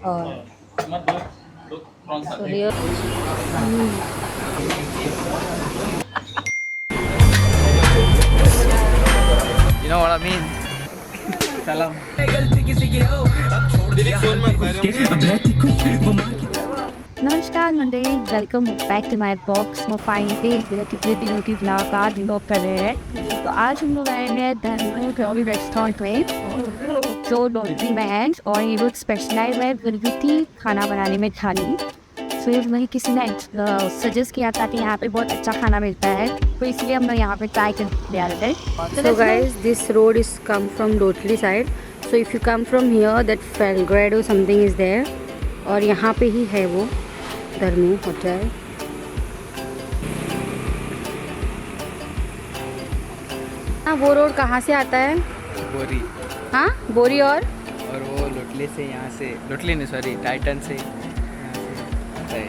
और You know what I mean? Salam. नमस्कार मंडली, welcome back to my box mobile पे। मेरा कितने दिनों की मुलाकात हम लोग कर रहे हैं। तो आज हम लोग आए हैं दैनिक रेस्टोरेंट में जो लोटरी में और ये लोग स्पेशलाइज है गुजराती खाना बनाने में थाली। तो ये वही किसी ने सजेस्ट किया था कि यहाँ पे बहुत अच्छा खाना मिलता है, तो इसलिए हम लोग यहाँ पे ट्राई करके आ रहे थे। So guys, this road is come from Lotli side. So if you come from here, that Felgrado something is there. और यहाँ पे ही है वो धर्मू होटल। हाँ, वो रोड कहाँ से आता है? बोरी। हाँ, बोरी और वो लोटली से, यहाँ से लोटली नहीं, सॉरी, टाइटन से यहाँ से आता है।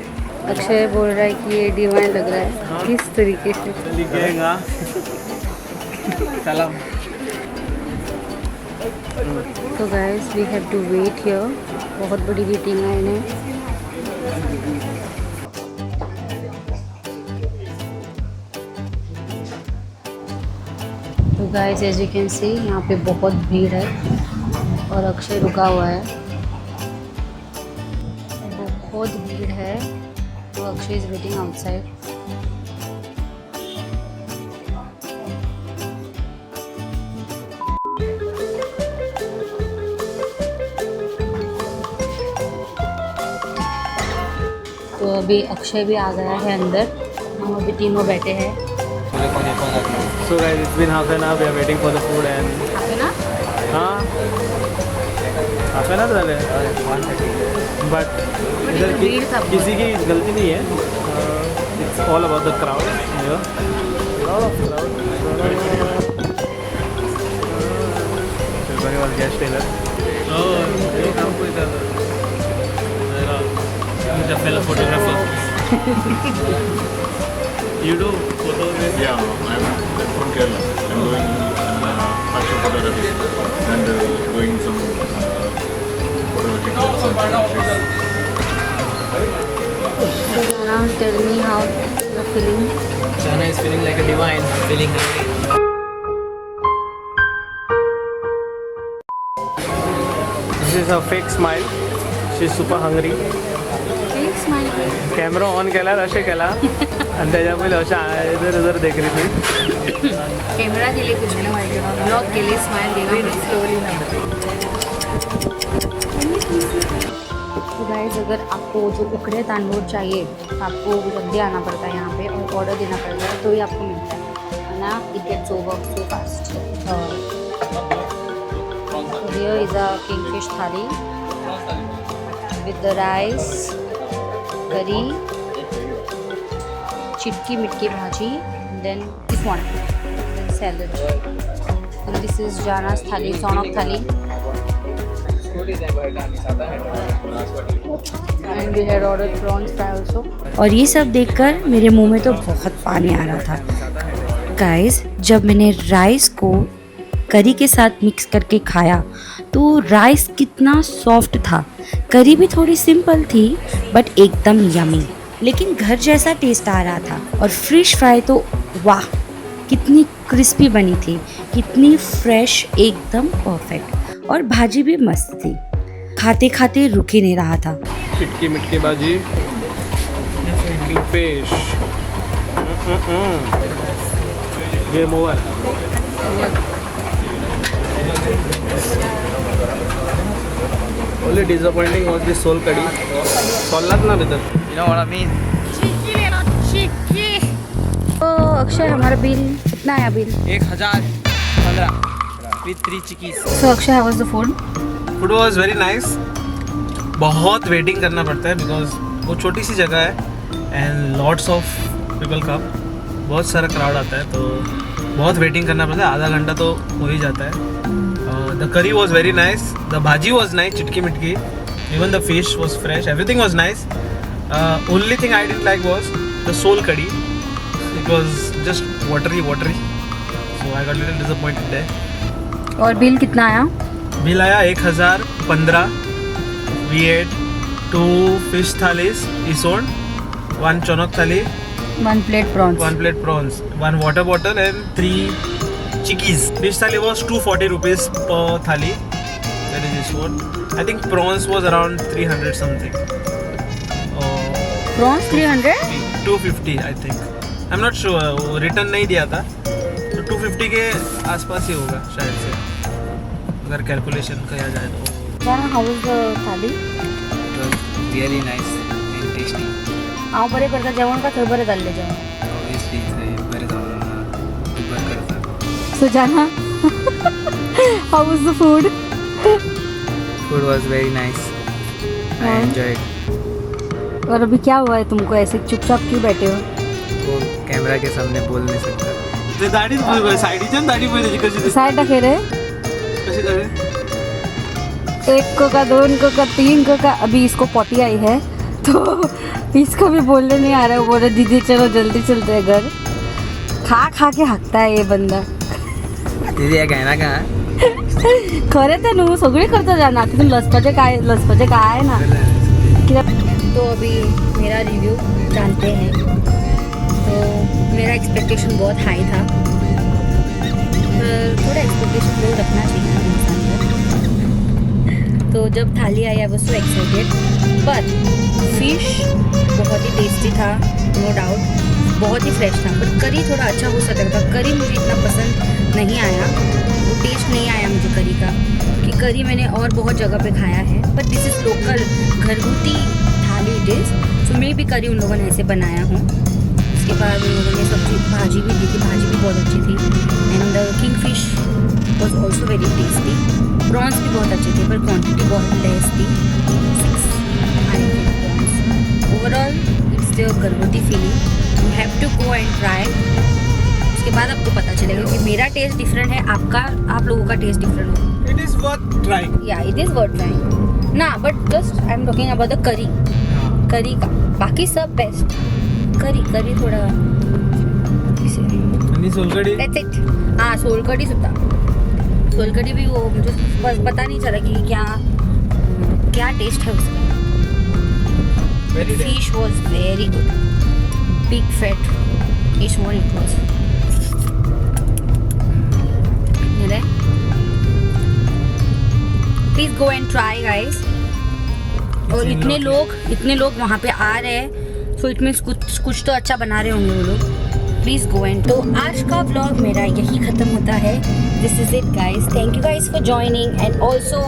अक्षय बोल रहा है कि ये डिवाइन लग रहा है। हाँ? किस तरीके से लिखेगा? सलाम। तो guys we have to wait here. बहुत बड़ी वेटिंग है इन्हें। तो guys as you can see यहाँ पे बहुत भीड़ है और अक्षय रुका हुआ है। बहुत भीड़ है तो अक्षय इज वेटिंग आउटसाइड। तो अभी अक्षय भी आ गया है अंदर, हम अभी तीनों बैठे हैं। So guys, it's been half an hour. We are waiting for the food and हाँ half an hour वाले but इधर किसी की गलती नहीं है। It's all about the crowd here. Lot of crowd. Everybody was guest Taylor. Oh, ये काम कोई था। The fellow photographer. You do photography? Yeah, I'm from Kerala. I'm doing fashion photography and doing some photography courses. So Jana, tell me how you're feeling. Jana is feeling like a divine, feeling hungry. This is her fake smile. She's super hungry. Fake smile. Camera on केला, असे केला आणि त्याच्यामुळे अशा इधर उधर देख रही थी. कैमरा के लिए कुछ नहीं मारेगा, ब्लॉग के लिए स्माइल देगा स्टोरी में। तो गाइस, अगर आपको जो उखड़े तांदूळ चाहिए आपको जल्दी आना पड़ता है यहाँ पे और ऑर्डर देना पड़ता है तो ही आपको मिलता है ना। It gets over so fast. Here is a kingfish thali with the rice, curry, चिटकी मिटकी भाजी, then this one, then salad, and this is Jana's thali, sonak thali, and we had ordered prawns fry also. और ये सब देखकर मेरे मुंह में तो बहुत पानी आ रहा था। गाइस, जब मैंने राइस को करी के साथ मिक्स करके खाया तो राइस कितना सॉफ्ट था। करी भी थोड़ी सिंपल थी बट एकदम यमी, लेकिन घर जैसा टेस्ट आ रहा था। और फिश फ्राई तो वाह, कितनी क्रिस्पी बनी थी, कितनी फ्रेश, एकदम परफेक्ट। और भाजी भी मस्त थी, खाते खाते रुक ही नहीं रहा था। चिटकी मिटकी भाजी, fish, game over. Only disappointing was the soul curry. सोलत ना बेहतर। You know what I mean? तो अक्षय, हमारा बिल कितना आया? बिल 1015 with 3 चिकीज। So Akshay, how was the food? Food was very nice. बहुत वेटिंग करना पड़ता है बिकॉज वो छोटी सी जगह है and lots of people come, बहुत सारा क्राउड आता है तो बहुत वेटिंग करना पड़ता है। आधा घंटा तो हो ही जाता है। The curry was very nice. The bhaji was nice, chitki mitki. Even the fish was fresh. Everything was nice. Only thing I didn't like was the soul curry. It was just watery. So I got a little disappointed there. और bill कितना आया? Bill आया 1015 We ate 2 fish thalis, isond, 1 chonok thali, 1 plate prawns. 1 plate prawns, 1 water bottle and 3 chickies. Fish thali was 240 rupees per thali. That is this one. I think prawns was around 300 something. Prawns 300? 250 I think. I'm not sure. वो return नहीं दिया था, तो 250 के आसपास ही होगा शायद से, अगर कैलकुलेशन किया जाए तो. How was the थाली? It was really nice and tasty. बरे करता जेवण का बरे चालले जेवण. Obviously, बरे जाऊन ऊपर करता. सुजाना, how was the food? Food was very nice. I enjoyed. और अभी क्या हुआ है तुमको, ऐसे चुपचाप क्यों बैठे हो? वो कैमरा के सामने बोल नहीं सकता. ते दाढी साईडीच्या दाढी पाहिजे कशी दिसते? साइड रखे रे. कशी दाढी? 1 को का 2 को का 3 को का. अभी इसको पोटी आई है तो इसको भी बोलने नहीं आ रहा है. बोल रहा दीदी चलो जल्दी चलते हैं घर. खा खा के हकता है ये बंदा. दीदी या कहना कहाँ? खरे तर नू सगळे करता जाणार. तिथून लसपाचे काय आहे ना. तो अभी मेरा रिव्यू जानते हैं. तो मेरा एक्सपेक्टेशन बहुत हाई था, पर थोड़ा एक्सपेक्टेशन लोग रखना चाहिए इंसान को. तो जब थाली आई आई वाज सो एक्साइटेड. पर फिश बहुत ही टेस्टी था, नो डाउट, बहुत ही फ्रेश था. पर करी थोड़ा अच्छा हो सकता था. करी मुझे इतना पसंद नहीं आया, वो टेस्ट नहीं आया मुझे करी का. कि करी मैंने और बहुत जगह पे खाया है, पर दिस इज़ लोकल घरगुती थाली इट इज़. तो मैं भी करी उन लोगों ने ऐसे बनाया हूँ. उसके बाद उन लोगों ने सब्जी भाजी भी दी थी, भाजी भी बहुत अच्छी थी. And king fish was also very tasty. Prawns भी बहुत अच्छे थे, पर क्वान्टिटी बहुत लेस थी. 6 प्रॉन्स. ओवरऑल इट्स द घरगुती feeling. You have to go and try. उसके बाद आपको पता चलेगा कि मेरा टेस्ट डिफरेंट है, आप लोगों का टेस्ट डिफरेंट होगा. It is worth trying. Yeah, it is worth trying. ना, but just I'm talking about the curry. करी का बाकी सब बेस्ट. करी थोडा आणि सोलकढी. That's it. हाँ, सोलकढी सुद्धा. सोलकढी भी वो मुझे बस पता नहीं चला कि क्या टेस्ट है उसका. Very nice. Fish was very good. Big fat fish one it was. Please go and try guys. और इतने लोग वहाँ पे आ रहे हैं, सो इट मीन्स कुछ तो अच्छा बना रहे होंगे वो लोग. Please go and. तो आज का व्लॉग मेरा यही ख़त्म होता है. This is it guys. Thank you guys for joining and also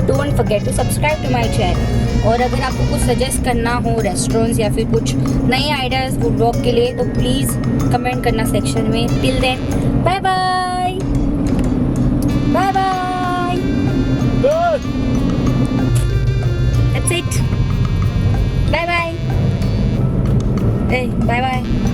don't forget to subscribe to my channel. और अगर आपको कुछ सजेस्ट करना हो रेस्टोरेंट्स या फिर कुछ नए आइडियाज़ फूड व्लॉग के लिए, तो प्लीज़ कमेंट करना सेक्शन में. Till then bye bye. Bye bye. That's it. Bye bye. Hey, bye bye.